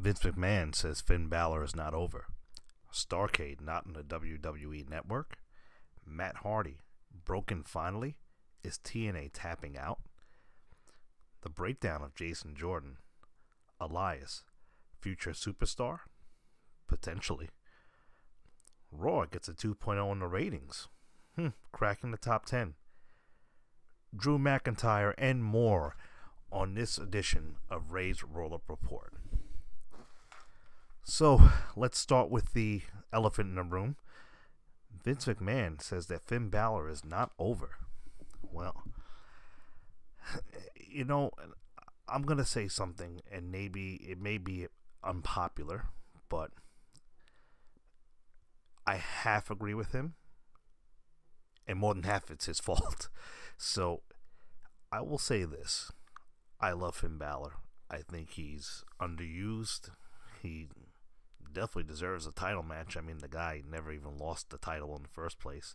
Vince McMahon says Finn Balor is not over. Starcade not on the WWE network. Matt Hardy, broken finally. Is TNA tapping out? The breakdown of Jason Jordan. Elias, future superstar? Potentially. Raw gets a 2.0 in the ratings. Cracking the top 10. Drew McIntyre and more on this edition of Ray's Roll-Up Report. So, let's start with the elephant in the room. Vince McMahon says that Finn Balor is not over. Well, you know, I'm going to say something, and maybe it may be unpopular, but I half agree with him, and more than half it's his fault. So, I will say this. I love Finn Balor. I think he's underused. He definitely deserves a title match. I mean, the guy never even lost the title in the first place.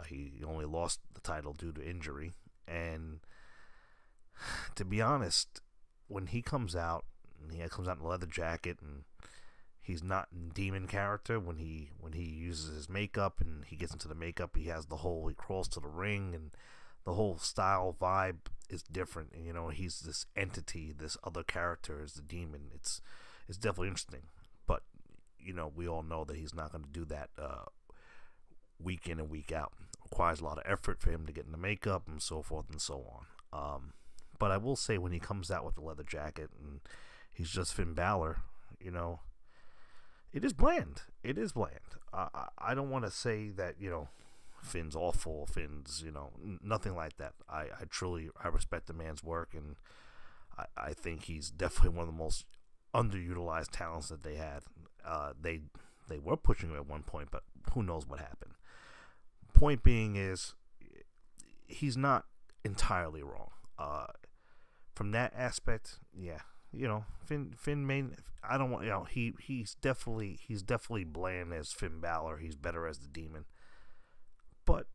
He only lost the title due to injury. And to be honest, when he comes out, and he comes out in a leather jacket, and he's not in demon character. When he uses his makeup and he gets into the makeup, he crawls to the ring, and the whole style vibe is different. And, you know, he's this entity, this other character is the demon. It's definitely interesting. But, you know, we all know that he's not going to do that week in and week out. It requires a lot of effort for him to get in the makeup and so forth and so on. But I will say, when he comes out with the leather jacket and he's just Finn Balor, you know, it is bland. It is bland. I don't want to say that, you know, Finn's awful. Finn's, you know, nothing like that. I respect the man's work, and I think he's definitely one of the most underutilized talents that they had. They were pushing him at one point, but who knows what happened. Point being is, he's not entirely wrong. From that aspect, yeah, you know, Finn may. I don't want, you know, he's definitely bland as Finn Balor. He's better as the Demon, but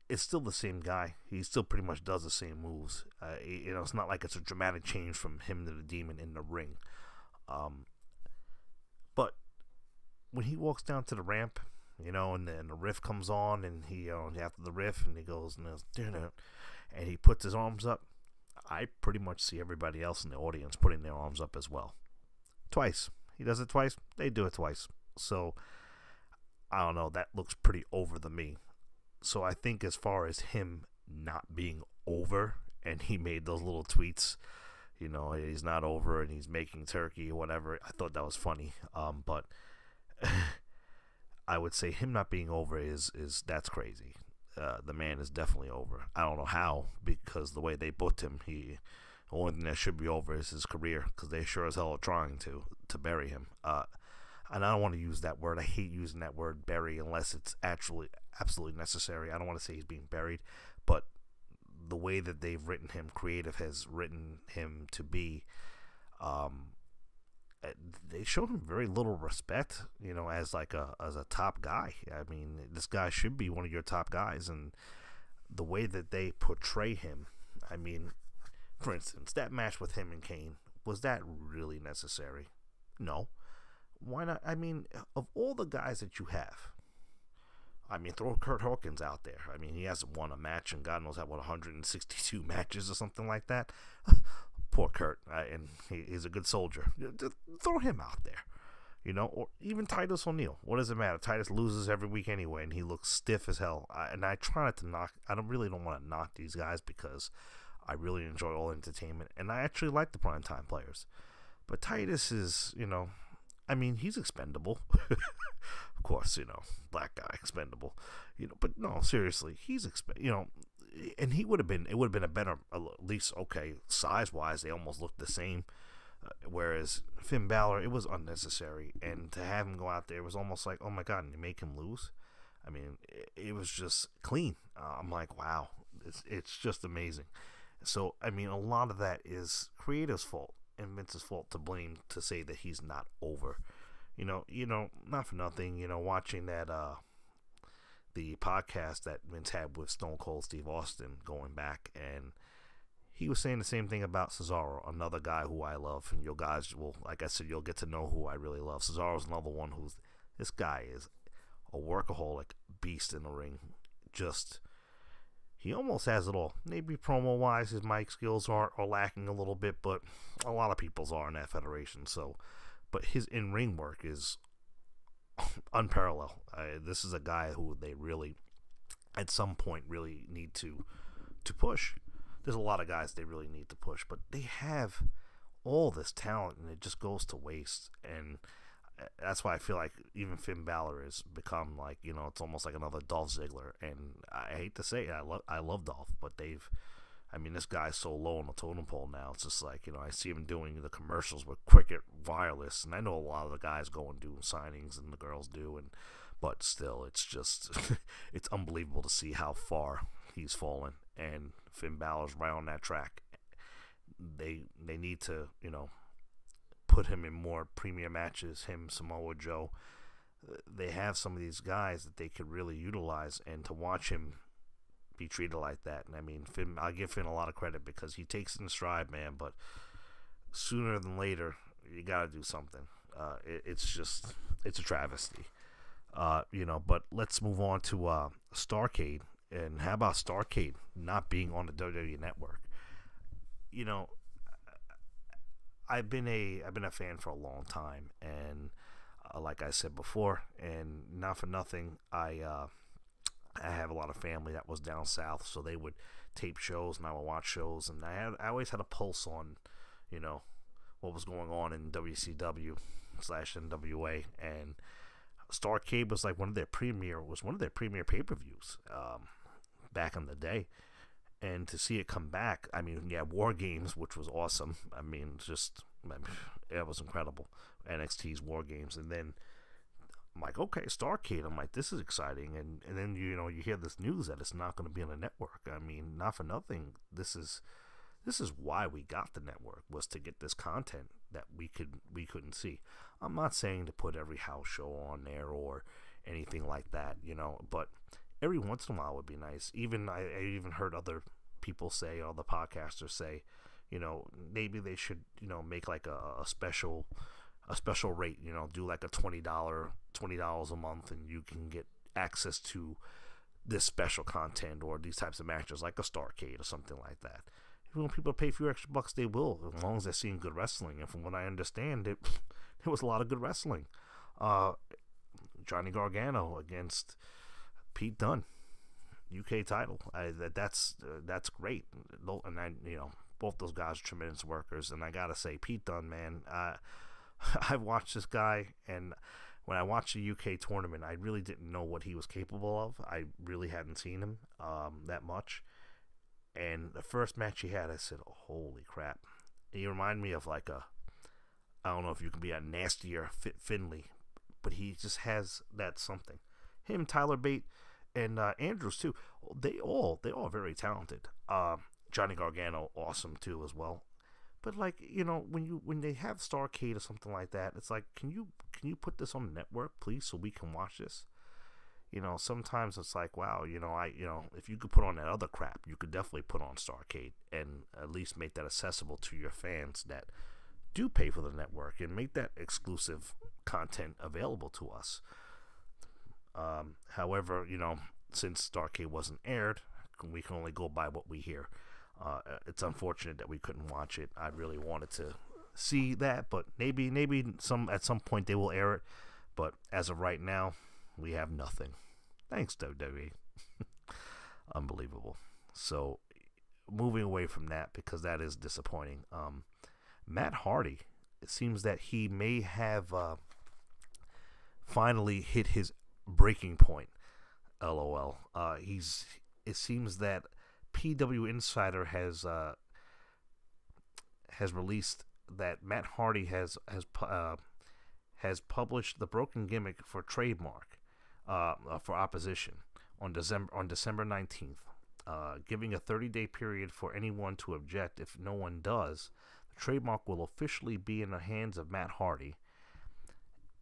it's still the same guy. He still pretty much does the same moves. You know, it's not like it's a dramatic change from him to the Demon in the ring. But when he walks down to the ramp, you know, and then the riff comes on, and he, after the riff, and he goes, and he puts his arms up, I pretty much see everybody else in the audience putting their arms up as well. Twice. He does it twice. They do it twice. So, I don't know. That looks pretty over to me. So, I think as far as him not being over, and he made those little tweets, you know, he's not over and he's making turkey or whatever, I thought that was funny. But I would say him not being over that's crazy. The man is definitely over. I don't know how, because the way they booked him, the only thing that should be over is his career, because they sure as hell are trying to bury him. And I don't want to use that word. I hate using that word, bury, unless it's actually absolutely necessary. I don't want to say he's being buried, but the way that they've written him, creative has written him to be, they showed him very little respect, you know, as a top guy. I mean, this guy should be one of your top guys, and the way that they portray him, I mean, for instance, that match with him and Kane, was that really necessary? No. Why not? I mean, of all the guys that you have, I mean, throw Kurt Hawkins out there. I mean, he hasn't won a match in God knows 162 matches or something like that. Poor Kurt, and he's a good soldier. Just throw him out there, you know, or even Titus O'Neil. What does it matter? Titus loses every week anyway, and he looks stiff as hell. And I try not to knock. I really don't want to knock these guys, because I really enjoy all entertainment, and I actually like the primetime players. But Titus is, you know, I mean, he's expendable. Of course, you know, black guy, expendable. You know, but no, seriously, he's you know, and it would have been a better, at least, okay, size-wise, they almost looked the same. Whereas Finn Balor, it was unnecessary. And to have him go out there, it was almost like, oh my God, and you make him lose? I mean, it was just clean. I'm like, wow, it's just amazing. So, I mean, a lot of that is creative's fault and Vince's fault to blame, to say that he's not over. You know, not for nothing, you know, watching that, the podcast that Vince had with Stone Cold Steve Austin going back, and he was saying the same thing about Cesaro, another guy who I love, and you guys will, like I said, you'll get to know who I really love. Cesaro's another one who's, this guy is a workaholic beast in the ring. Just, he almost has it all. Maybe promo-wise, his mic skills are lacking a little bit, but a lot of people's are in that federation. So, but his in-ring work is unparalleled. This is a guy who they really, at some point, really need to push. There's a lot of guys they really need to push, but they have all this talent, and it just goes to waste. And that's why I feel like even Finn Balor has become like, you know, it's almost like another Dolph Ziggler. And I hate to say it, I love Dolph, but this guy's so low on the totem pole now. It's just like, you know, I see him doing the commercials with Cricket Wireless, and I know a lot of the guys go and do signings, and the girls do, but still, it's just, it's unbelievable to see how far he's fallen. And Finn Balor's right on that track. They need to, you know, put him in more premium matches, him, Samoa Joe. They have some of these guys that they could really utilize, and to watch him be treated like that. And I mean, Finn, I'll give Finn a lot of credit because he takes it in stride, man, but sooner than later, you got to do something. It's a travesty. You know, but let's move on to Starcade. And how about Starcade not being on the WWE Network? You know, I've been a fan for a long time, and like I said before, and not for nothing, I have a lot of family that was down south, so they would tape shows, and I would watch shows, and I always had a pulse on, you know, what was going on in WCW/NWA, and Starcade was like one of their premier pay-per-views back in the day. And to see it come back, I mean, yeah, War Games, which was awesome. I mean, it was incredible. NXT's War Games. And then I'm like, okay, Starcade. I'm like, this is exciting. And then, you know, you hear this news that it's not going to be on the network. I mean, not for nothing. This is why we got the network, was to get this content that we couldn't see. I'm not saying to put every house show on there or anything like that, you know, but every once in a while would be nice. Even I even heard other people say, other podcasters say, you know, maybe they should, you know, make like a special rate, you know, do like a $20 a month, and you can get access to this special content or these types of matches, like a Starcade or something like that. When people pay a few extra bucks, they will, as long as they're seeing good wrestling. And from what I understand, there was a lot of good wrestling. Johnny Gargano against Pete Dunne, UK title. That's great. And you know, both those guys are tremendous workers. And I gotta say, Pete Dunne, man, I've watched this guy, and when I watched the UK tournament, I really didn't know what he was capable of. I really hadn't seen him that much. And the first match he had, I said, oh, holy crap. He reminded me of like I don't know if you can be a nastier Finley, but he just has that something. Him, Tyler Bate, and Andrews too. They all very talented. Johnny Gargano, awesome too as well. But like, you know, when they have Starcade or something like that, it's like, can you put this on the network, please, so we can watch this? You know, sometimes it's like, wow, you know, if you could put on that other crap, you could definitely put on Starcade and at least make that accessible to your fans that do pay for the network, and make that exclusive content available to us. However, you know, since Starcade wasn't aired, we can only go by what we hear. It's unfortunate that we couldn't watch it. I really wanted to see that, but maybe at some point they will air it. But as of right now, we have nothing. Thanks, WWE. Unbelievable. So, moving away from that, because that is disappointing. Matt Hardy, it seems that he may have finally hit his breaking point. LOL. It seems that PW Insider has released that Matt Hardy has published the broken gimmick for trademark for opposition on December 19th, giving a 30-day period for anyone to object. If no one does, the trademark will officially be in the hands of Matt Hardy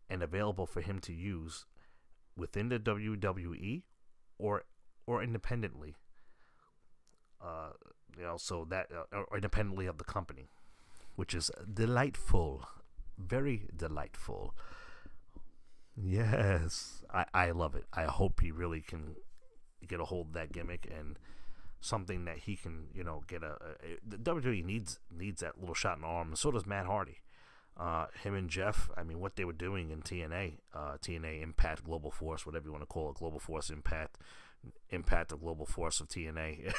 and available for him to use within the WWE or independently. so that or independently of the company, which is delightful, very delightful. Yes, I love it. I hope he really can get a hold of that gimmick and something that he can, get the WWE needs that little shot in the arm, and so does Matt Hardy. Him and Jeff, I mean, what they were doing in TNA, TNA Impact Global Force, whatever you want to call it, Global Force Impact, the Global Force of TNA.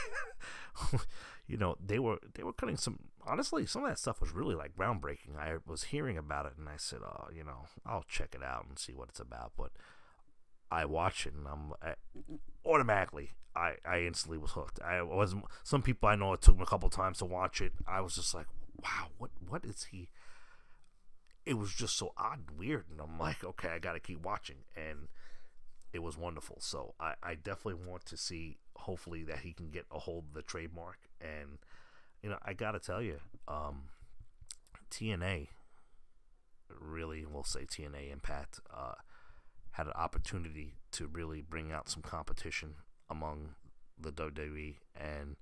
They were cutting some. Honestly, some of that stuff was really like groundbreaking. I was hearing about it, and I said, "Oh, I'll check it out and see what it's about." But I watched it, and automatically, I instantly was hooked. I wasn't. Some people I know, it took them a couple times to watch it. I was just like, "Wow, what is he?" It was just so odd and weird, and I'm like, "Okay, I got to keep watching." And it was wonderful. So I definitely want to see, hopefully, that he can get a hold of the trademark. And I gotta tell you, TNA, really, we'll say TNA Impact, had an opportunity to really bring out some competition among the WWE, and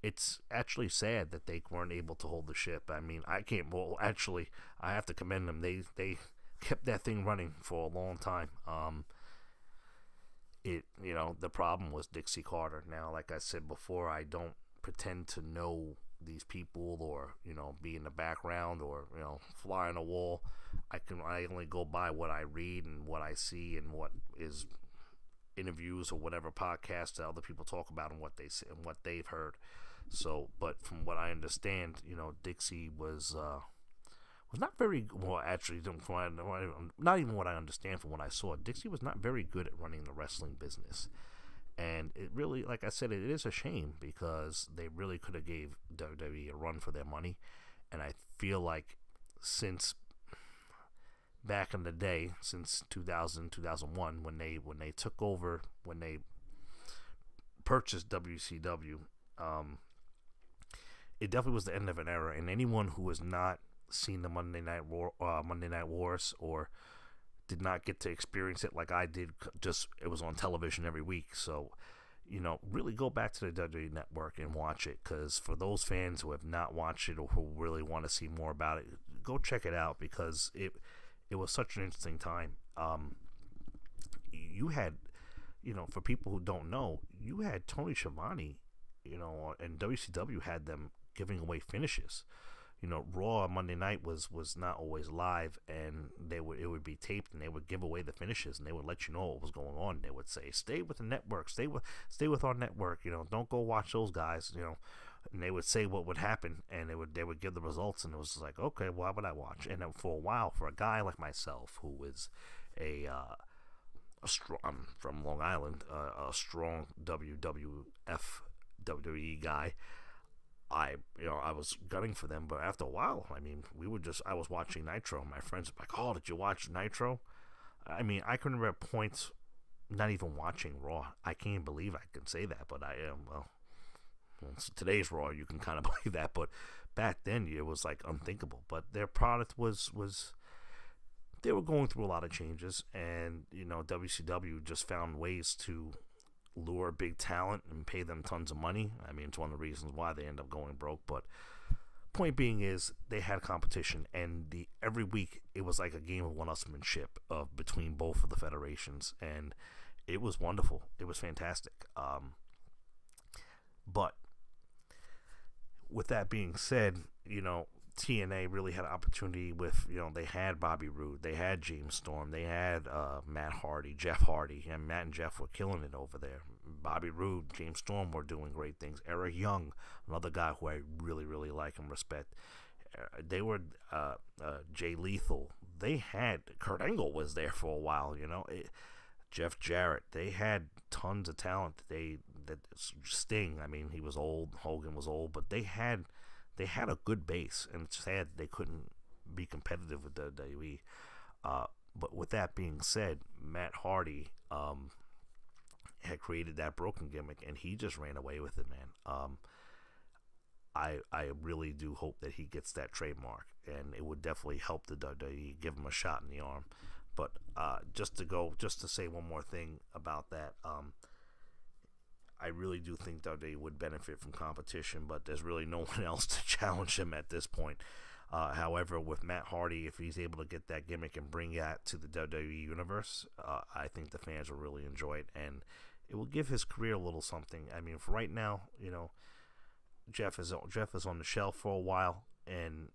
it's actually sad that they weren't able to hold the ship. I mean, I have to commend them. They kept that thing running for a long time. The problem was Dixie Carter. Now, like I said before, I don't pretend to know these people or, be in the background or, fly on a wall. I only go by what I read and what I see and what is interviews or whatever podcasts that other people talk about and what they say and what they've heard. So, but from what I understand, Dixie was not very well. Actually, not even what I understand from what I saw. Dixie was not very good at running the wrestling business, and it really, like I said, it is a shame because they really could have gave WWE a run for their money. And I feel like since back in the day, since 2000, 2001, when they took over, when they purchased WCW, it definitely was the end of an era. And anyone who has not seen the Monday Night Wars, or did not get to experience it like I did, just it was on television every week. So, really go back to the WWE Network and watch it, because for those fans who have not watched it or who really want to see more about it, go check it out, because it was such an interesting time. You had, for people who don't know, you had Tony Schiavone, and WCW had them giving away finishes. Raw on Monday night was not always live, and it would be taped, and they would give away the finishes, and they would let you know what was going on. They would say, "Stay with the network, stay with our network. Don't go watch those guys." And they would say what would happen, and they would give the results, and it was like, okay, why would I watch? And then for a while, for a guy like myself who is a strong, I'm from Long Island, a strong WWF WWE guy, I was gunning for them. But after a while, I mean, I was watching Nitro. My friends were like, "Oh, did you watch Nitro?" I mean, I can remember points not even watching Raw. I can't believe I can say that, but I am. Well, today's Raw, you can kind of believe that, but back then it was like unthinkable. But their product was they were going through a lot of changes, and WCW just found ways to lure big talent and pay them tons of money. I mean, it's one of the reasons why they end up going broke. But point being is, they had competition, and every week it was like a game of one-upsmanship between both of the federations, and it was wonderful. It was fantastic. But with that being said, TNA really had an opportunity with, they had Bobby Roode, they had James Storm, they had Matt Hardy, Jeff Hardy, and Matt and Jeff were killing it over there. Bobby Roode, James Storm were doing great things. Eric Young, another guy who I really, really like and respect. They were Jay Lethal. They had Kurt Angle was there for a while. Jeff Jarrett. They had tons of talent. Sting. I mean, he was old. Hogan was old, but they had a good base, and it's sad they couldn't be competitive with the WWE. But with that being said, Matt Hardy had created that broken gimmick, and he just ran away with it, man. I really do hope that he gets that trademark, and it would definitely help the WWE, give him a shot in the arm. But just to say one more thing about that, I really do think that they would benefit from competition, but there's really no one else to challenge him at this point. However, with Matt Hardy, if he's able to get that gimmick and bring that to the WWE universe, I think the fans will really enjoy it, and it will give his career a little something. I mean, for right now, Jeff is on the shelf for a while, and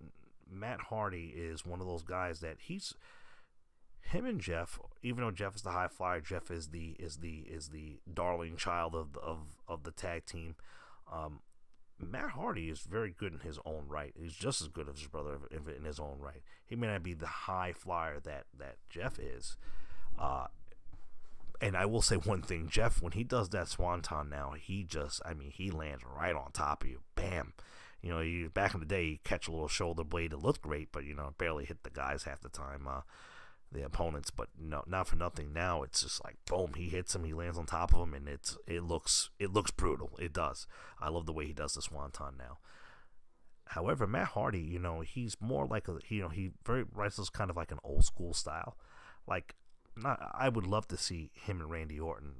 Matt Hardy is one of those guys that him and Jeff, even though Jeff is the high flyer, Jeff is the darling child of the tag team. Matt Hardy is very good in his own right. He's just as good as his brother in his own right. He may not be the high flyer that Jeff is. And I will say one thing, Jeff, when he does that swanton now, he lands right on top of you. Bam. Back in the day, he'd catch a little shoulder blade. It looked great, but, barely hit the guys half the time, the opponents. But no, not for nothing. Now it's just like, boom, he hits him, he lands on top of him, and it looks brutal. It does. I love the way he does the swanton now. However, Matt Hardy, he's more like he very wrestles kind of like an old school style. Like, I would love to see him and Randy Orton,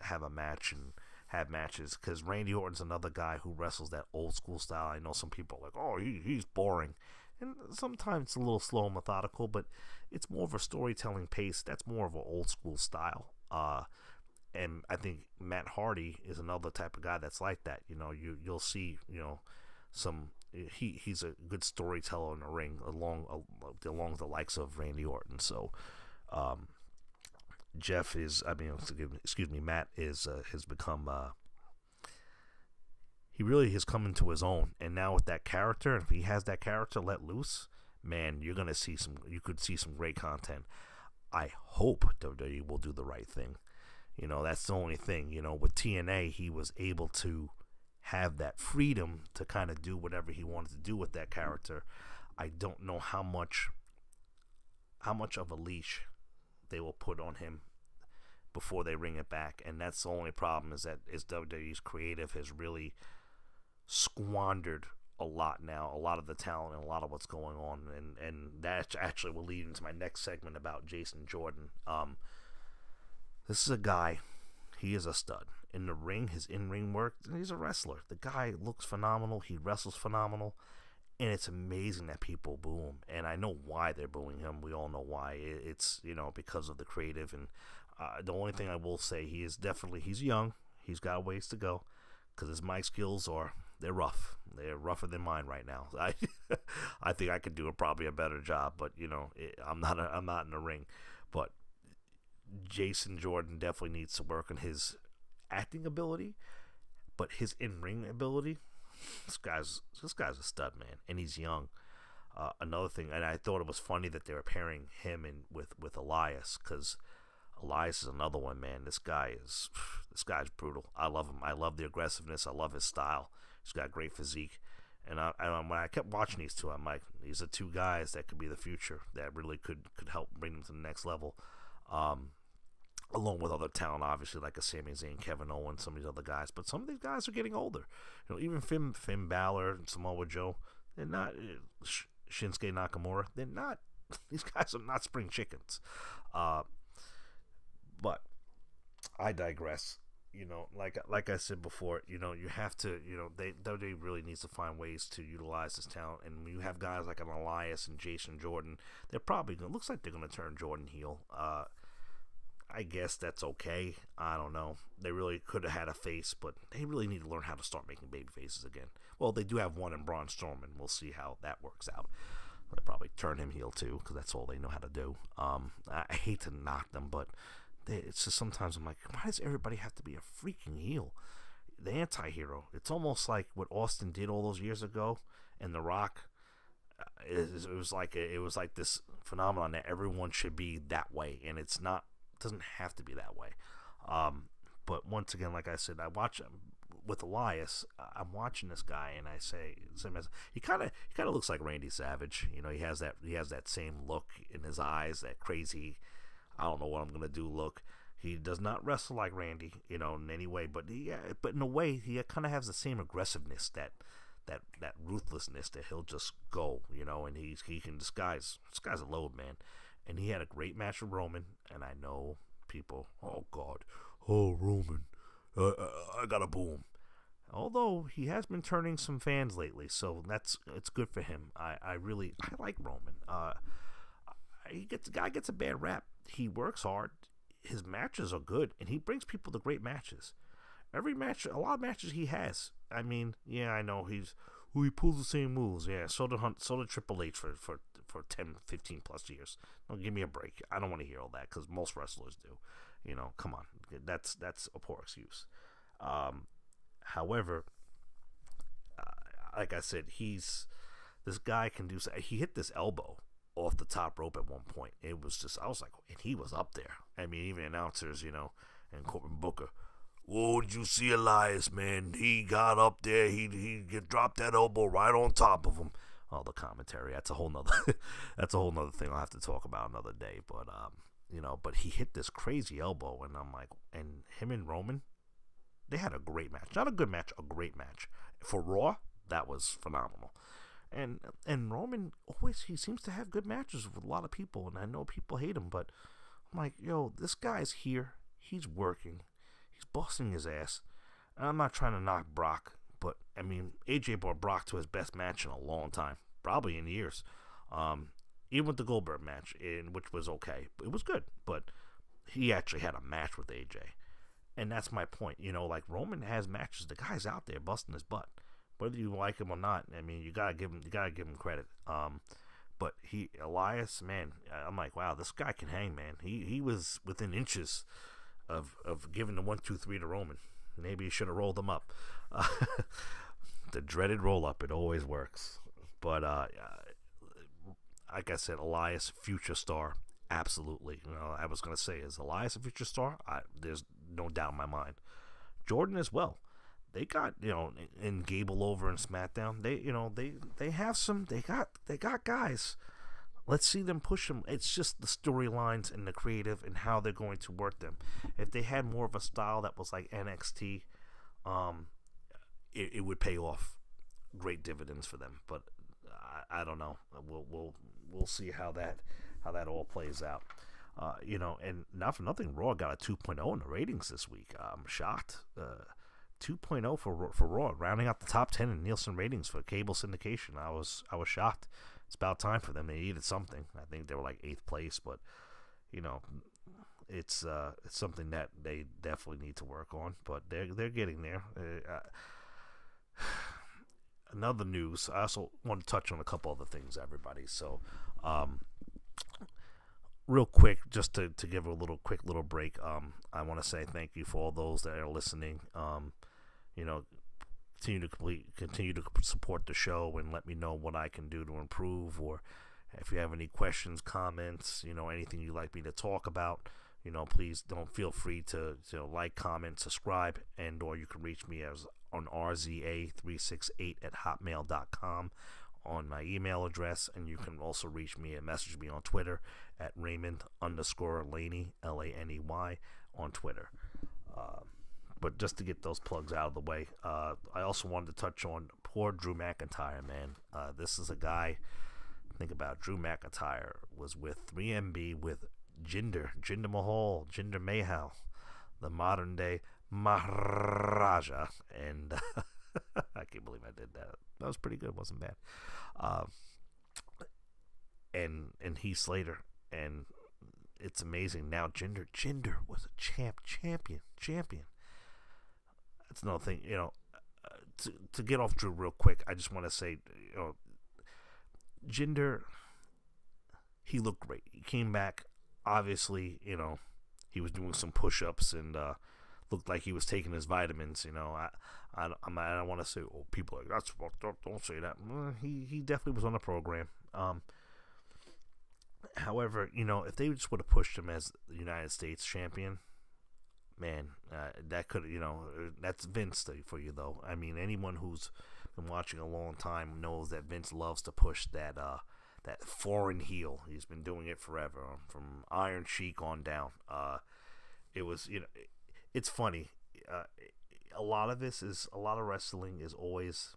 have a match and have matches, because Randy Orton's another guy who wrestles that old school style. I know some people are like, oh, he's boring, and sometimes it's a little slow and methodical, but it's more of a storytelling pace. That's more of an old school style. And I think Matt Hardy is another type of guy that's like that. You'll see, he's a good storyteller in the ring along the likes of Randy Orton. So, Matt has become, he really has come into his own, and now with that character, if he has that character let loose, man, you could see some great content. I hope WWE will do the right thing. That's the only thing. With TNA, he was able to have that freedom to kind of do whatever he wanted to do with that character. I don't know how much of a leash they will put on him before they bring it back, and that's the only problem, is WWE's creative has really squandered a lot of the talent and a lot of what's going on, and that actually will lead into my next segment about Jason Jordan. This is a guy, he is a stud in the ring. His in-ring work, he's a wrestler. The guy looks phenomenal, he wrestles phenomenal, and it's amazing that people boo him. And I know why they're booing him. We all know why. It's because of the creative. And the only thing I will say, he's young. He's got a ways to go, because his mic skills they're rough. They're rougher than mine right now. I think I could do probably a better job, but I'm not in the ring. But Jason Jordan definitely needs to work on his acting ability, but his in-ring ability. This guy's a stud, man, and he's young. Another thing, and I thought it was funny that they were pairing him with Elias, because Elias is another one, man. This guy's brutal. I love him. I love the aggressiveness. I love his style. He's got great physique. And when I kept watching these two, I'm like, these are two guys that could be the future, that really could help bring them to the next level. Along with other talent, obviously, like a Sami Zayn, Kevin Owens, some of these other guys. But some of these guys are getting older. Even Finn Balor and Samoa Joe, they're not, Shinsuke Nakamura, they're not, these guys are not spring chickens. But I digress. Like I said before, you have to, WWE really needs to find ways to utilize this talent. And when you have guys like an Elias and Jason Jordan, they're probably looks like they're going to turn Jordan heel. I guess that's okay. I don't know. They really could have had a face, but they really need to learn how to start making baby faces again. Well, they do have one in Braun Strowman. We'll see how that works out. They'll probably turn him heel too, because that's all they know how to do. I hate to knock them, but it's just sometimes I'm like, why does everybody have to be a freaking heel? The anti-hero. It's almost like what Austin did all those years ago, and The Rock. It was like this phenomenon that everyone should be that way, and it's not. Doesn't have to be that way. But once again, like I said, I watch with Elias. I'm watching this guy, and I say, he kind of looks like Randy Savage. He has that same look in his eyes, that crazy, I don't know what I'm gonna do look. He does not wrestle like Randy, in any way, but in a way, he kind of has the same aggressiveness, that ruthlessness, that he'll just go, and he can disguise. This guy's a load, man. And he had a great match with Roman, and I know people, oh God, oh Roman, I got a boom. Although he has been turning some fans lately, so it's good for him. I like Roman. Guy gets a bad rap. He works hard. His matches are good, and he brings people to great matches. Every match, a lot of matches he has. I mean, yeah, I know he pulls the same moves. Yeah, so did Triple H for 10, 15 plus years. Don't give me a break. I don't want to hear all that because most wrestlers do. You know, come on, that's a poor excuse. However, like I said, this guy can do. He hit this elbow off the top rope at one point. It was just, I was like, and he was up there. I mean, even announcers, and Corbin Booker. Whoa, did you see Elias, man? He got up there. He dropped that elbow right on top of him. Oh, the commentary. That's a whole nother thing I'll have to talk about another day. But but he hit this crazy elbow, and I'm like, and him and Roman, they had a great match. Not a good match, a great match. For Raw, that was phenomenal. And Roman he seems to have good matches with a lot of people, and I know people hate him, but I'm like, yo, this guy's here. He's working. He's busting his ass. And I'm not trying to knock Brock, but I mean, AJ brought Brock to his best match in a long time, probably in years. Even with the Goldberg match, which was okay, it was good, but he actually had a match with AJ, and that's my point. Like Roman has matches. The guy's out there busting his butt, whether you like him or not. I mean, you gotta give him credit. But Elias, man, I'm like, wow, this guy can hang, man. He was within inches of giving the 1, 2, 3 to Roman. Maybe he should have rolled him up. The dreaded roll up. It always works. But like I said, Elias, future star, absolutely. I was gonna say, is Elias a future star? There's no doubt in my mind. Jordan as well. They got and Gable over in SmackDown. They have some. They got guys. Let's see them push them. It's just the storylines and the creative and how they're going to work them. If they had more of a style that was like NXT, it would pay off great dividends for them. But I don't know. We'll see how that all plays out. And not for nothing, Raw got a 2.0 in the ratings this week. I'm shocked. 2.0 for Raw, rounding out the top 10 in Nielsen ratings for cable syndication. I was shocked. It's about time for them. They needed something. I think they were like 8th place, but it's something that they definitely need to work on. But they're getting there. Another news. I also want to touch on a couple other things, everybody. So, real quick, just to give a quick little break. I want to say thank you for all those that are listening. Continue to support the show and let me know what I can do to improve, or if you have any questions, comments, anything you'd like me to talk about, please don't feel free to like, comment, subscribe, and or you can reach me on rza368@hotmail.com on my email address, and you can also reach me and message me on Twitter at Raymond_Laney, Laney, on Twitter. But just to get those plugs out of the way, I also wanted to touch on poor Drew McIntyre, man. This is a guy, think about Drew McIntyre, was with 3MB with Jinder Mahal, Jinder Mahal, the modern day Maharaja. And I can't believe I did that. That was pretty good, wasn't bad. And Heath Slater. And it's amazing. Now Jinder was a champion. That's another thing, to get off Drew real quick, I just want to say, Jinder, he looked great. He came back, obviously, he was doing some push-ups and looked like he was taking his vitamins, I don't want to say, oh, people are like, that's fucked up, don't say that. He definitely was on the program. However, if they just would have pushed him as the United States champion, man, that could, that's Vince for you, though. I mean, anyone who's been watching a long time knows that Vince loves to push that foreign heel. He's been doing it forever, from Iron Sheik on down. It was, it's funny. A lot of wrestling is always,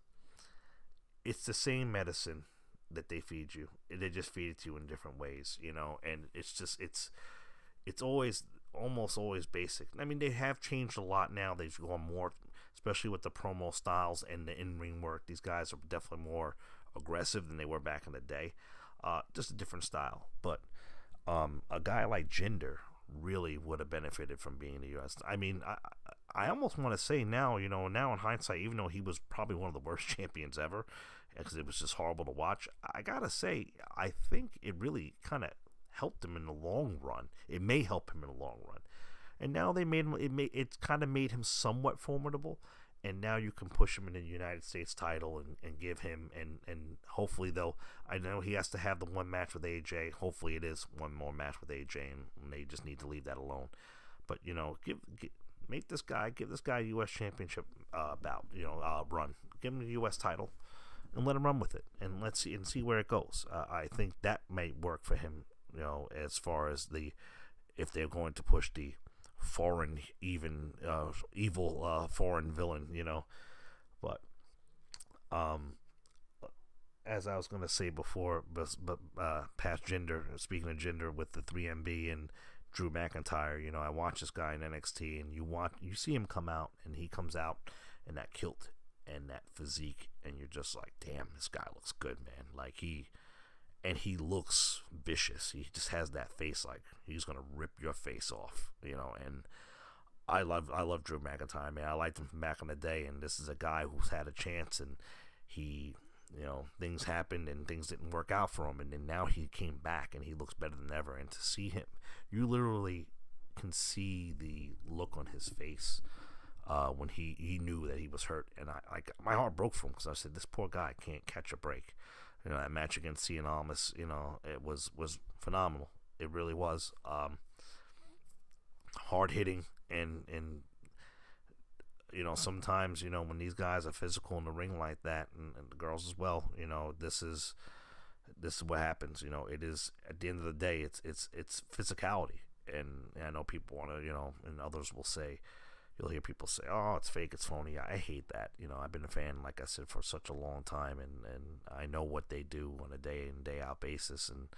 it's the same medicine that they feed you. They just feed it to you in different ways, and it's just, it's always almost always basic. I mean, they have changed a lot now. They've gone more, especially with the promo styles and the in-ring work. These guys are definitely more aggressive than they were back in the day. Just a different style. But a guy like Jinder really would have benefited from being in the U.S. I mean, I almost want to say now, now in hindsight, even though he was probably one of the worst champions ever, because it was just horrible to watch, I gotta say, I think it really kind of helped him in the long run. It may help him in the long run. And now they made him, it kind of made him somewhat formidable. And now you can push him in the United States title and give him, and hopefully I know he has to have the one match with AJ. Hopefully it is one more match with AJ, and they just need to leave that alone. But, give this guy a U.S. championship run. Give him the U.S. title and let him run with it, and let's see where it goes. I think that might work for him, as far as if they're going to push the foreign evil foreign villain, but as I was going to say before, but past Jinder, speaking of Jinder with the 3MB and Drew McIntyre, I watch this guy in NXT, and you see him come out, and he comes out in that kilt and that physique, and you're just like, damn, this guy looks good, man. Like he looks vicious. He just has that face like he's gonna rip your face off, and I love Drew McIntyre, man. I liked him from back in the day, and this is a guy who's had a chance, and he, things happened and things didn't work out for him, and then now he came back and he looks better than ever. And to see him, you literally can see the look on his face when he knew that he was hurt, and my heart broke for him, because I said, this poor guy can't catch a break. That match against Cien Almas, it was phenomenal. It really was. Hard hitting, and sometimes, when these guys are physical in the ring like that, and the girls as well, this is what happens. It is, at the end of the day, it's physicality. And I know people want to, and others will say, you'll hear people say, oh, it's fake, it's phony. I hate that. I've been a fan, like I said, for such a long time, and I know what they do on a day in, day out basis, and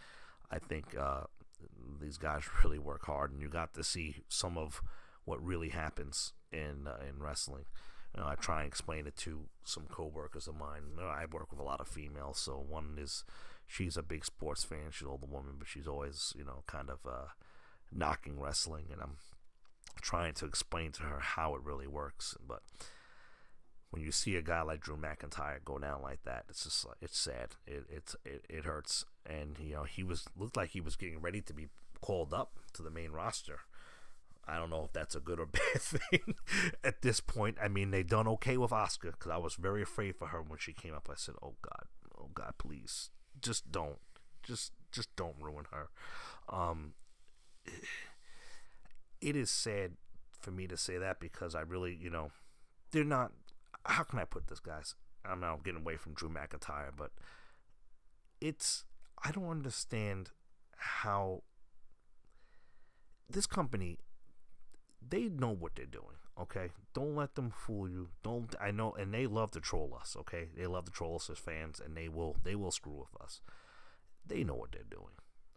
I think these guys really work hard, and you got to see some of what really happens in wrestling. I try and explain it to some co-workers of mine. I work with a lot of females, so she's a big sports fan. She's an older woman, but she's always, kind of knocking wrestling, and I'm trying to explain to her how it really works. But when you see a guy like Drew McIntyre go down like that, it's just like, it's sad. It hurts. And he looked like he was getting ready to be called up to the main roster. I don't know if that's a good or bad thing at this point. I mean, they done okay with Asuka, because I was very afraid for her when she came up. I said, oh God, please, just don't ruin her. It is sad for me to say that, because I really, they're not, how can I put this, guys? I'm now getting away from Drew McIntyre, but I don't understand how this company, they know what they're doing, okay? Don't let them fool you. I know, and they love to troll us, okay? They love to troll us as fans, and they will screw with us. They know what they're doing.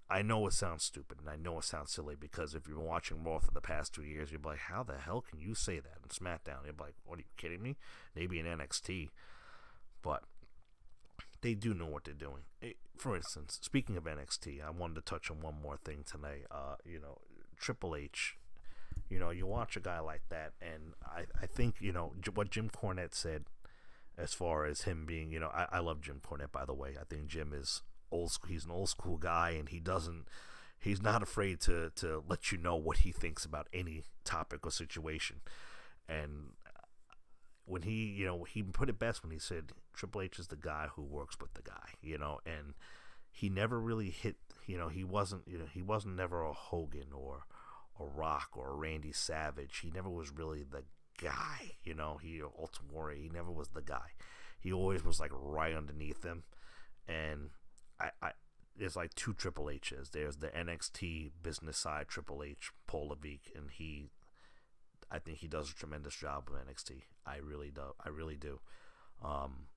I know it sounds stupid, and I know it sounds silly, because if you've been watching Raw for the past 2 years, you'll be like, how the hell can you say that? And SmackDown, you'll be like, what, are you kidding me? Maybe in NXT. But they do know what they're doing. For instance, speaking of NXT, I wanted to touch on one more thing tonight. Triple H, you watch a guy like that, and I think, what Jim Cornette said, as far as him being, I love Jim Cornette, by the way. I think Jim is old school. He's an old school guy, and he's not afraid to let you know what he thinks about any topic or situation. And when he put it best when he said Triple H is the guy who works with the guy, and he never really hit, he wasn't never a Hogan or a Rock or a Randy Savage. He never was really the guy, he Ultimate Warrior. He never was the guy. He always was like right underneath him. And there's like two Triple H's. There's the NXT business side Triple H, Paul Levesque, and I think he does a tremendous job with NXT. I really do. On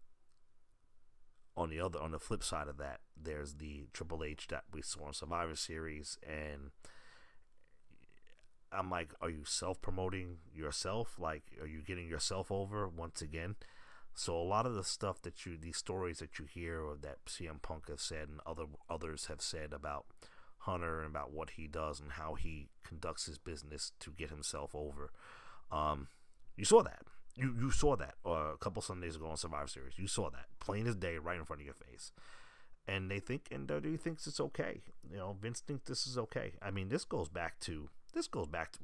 the flip side of that, there's the Triple H that we saw in Survivor Series, and I'm like, are you self-promoting yourself? Like, are you getting yourself over once again? So a lot of the stuff these stories that you hear or that CM Punk has said and others have said about Hunter and about what he does and how he conducts his business to get himself over, you saw that. You saw that a couple Sundays ago on Survivor Series. You saw that plain as day, right in front of your face. And WWE thinks it's okay. Vince thinks this is okay. I mean, this goes back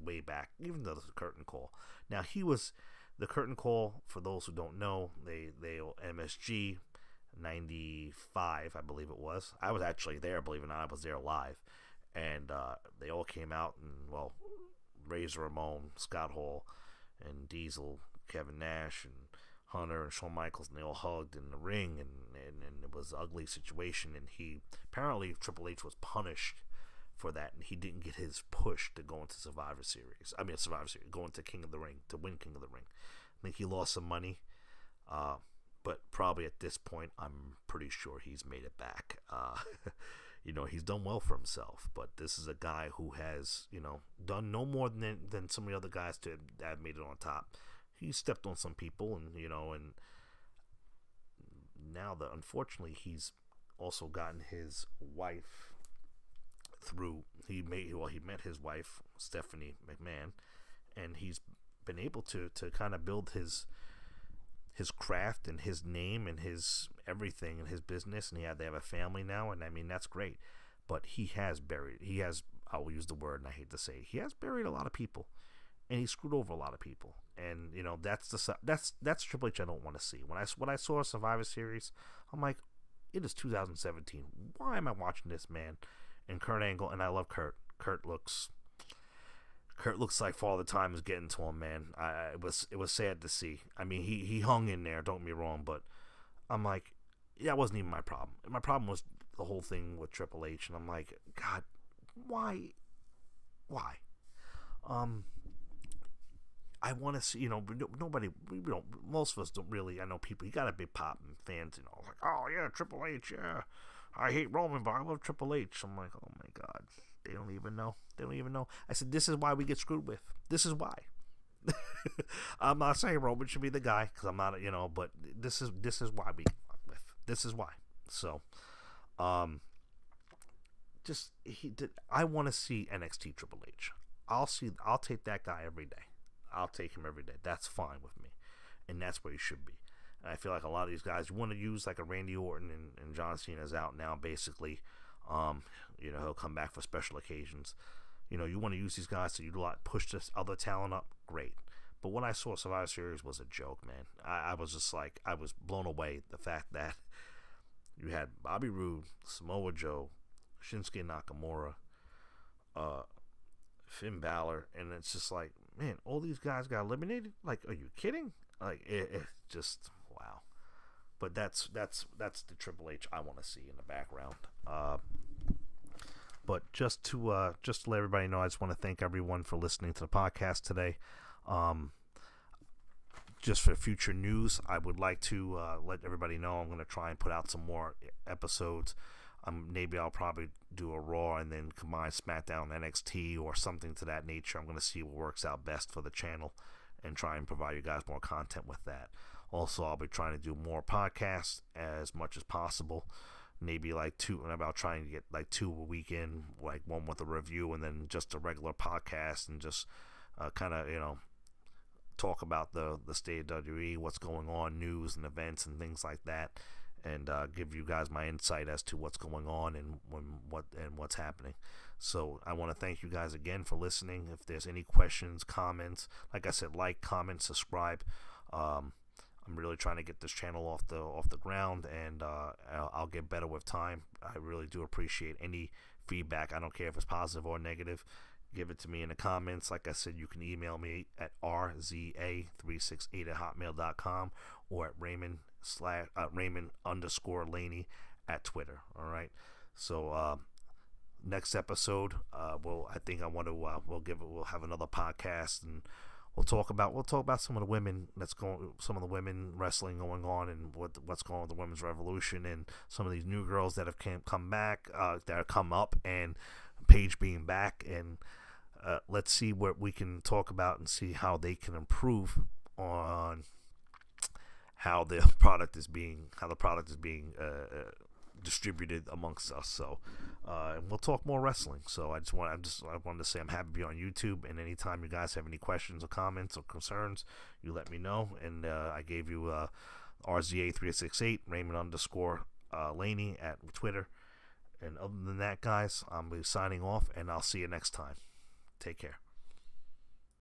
way back, even though the curtain call. Now, he was the curtain call. For those who don't know, they MSG 95, I believe it was. I was actually there, believe it or not. I was there live, and they all came out and Razor Ramon, Scott Hall, and Diesel, Kevin Nash, and Hunter and Shawn Michaels, and they all hugged in the ring, and it was an ugly situation. And apparently Triple H was punished for that, and he didn't get his push to go into Survivor Series, go into King of the Ring, to win King of the Ring. I think he lost some money, but probably at this point, I'm pretty sure he's made it back. He's done well for himself, but this is a guy who has, done no more than some of the other guys that have made it on top. He stepped on some people, and now unfortunately he's also gotten his wife through. He met his wife, Stephanie McMahon, and he's been able to kind of build his craft and his name and his everything in his business, and they have a family now, and I mean that's great. But I will use the word, and I hate to say it, he has buried a lot of people, and he screwed over a lot of people. And that's Triple H I don't want to see. When I saw Survivor Series, I'm like, it is 2017. Why am I watching this man? And Kurt Angle, and I love Kurt. Kurt looks like Father Time is getting to him, man. It was sad to see. I mean, he hung in there. Don't get me wrong, but I'm like, that wasn't even my problem. My problem was the whole thing with Triple H, and I'm like, God, why? I want to see, most of us don't really, I know people, you got to be popping fans, like, oh yeah, Triple H, yeah, I hate Roman, but I love Triple H. I'm like, oh my God, they don't even know. I said, this is why we get screwed with. This is why. I'm not saying Roman should be the guy, because I'm not, but this is why we get fucked with. This is why. So, I want to see NXT Triple H. I'll take that guy every day. I'll take him every day. That's fine with me. And that's where he should be. And I feel like a lot of these guys, you want to use like a Randy Orton, and John Cena's out now, basically. He'll come back for special occasions. You want to use these guys to push this other talent up, great. But what I saw Survivor Series was a joke, man. I was just like, I was blown away. The fact that you had Bobby Roode, Samoa Joe, Shinsuke Nakamura, Finn Balor, and it's just like, man, all these guys got eliminated? Like, are you kidding? Like, it just, wow. But that's the Triple H I want to see in the background. But just to let everybody know, I just want to thank everyone for listening to the podcast today. Just for future news, I would like to let everybody know I'm going to try and put out some more episodes. Maybe I'll probably do a Raw and then combine SmackDown and NXT or something to that nature. I'm going to see what works out best for the channel and try and provide you guys more content with that. Also, I'll be trying to do more podcasts as much as possible. Maybe like two, and I'll try and get like 2 a weekend, like one with a review and then just a regular podcast, and just kind of, talk about the state of WWE, what's going on, news and events and things like that, and give you guys my insight as to what's going on and what's happening. So I want to thank you guys again for listening. If there's any questions, comments, like I said, like, comment, subscribe. I'm really trying to get this channel off the ground, and I'll get better with time. I really do appreciate any feedback. I don't care if it's positive or negative. Give it to me in the comments. Like I said, you can email me at rza368@hotmail.com or at Raymond_Laney at Twitter. All right. So next episode, we'll have another podcast, and we'll talk about some of the women some of the women wrestling going on, and what's going on with the women's revolution, and some of these new girls that have come back, that have come up, and Paige being back, and let's see what we can talk about and see how they can improve on how the product is being distributed amongst us. So we'll talk more wrestling. So I wanted to say I'm happy to be on YouTube, and anytime you guys have any questions or comments or concerns, you let me know. And I gave you RZA368 Raymond underscore Laney at Twitter. And other than that, guys, I'm signing off, and I'll see you next time. Take care.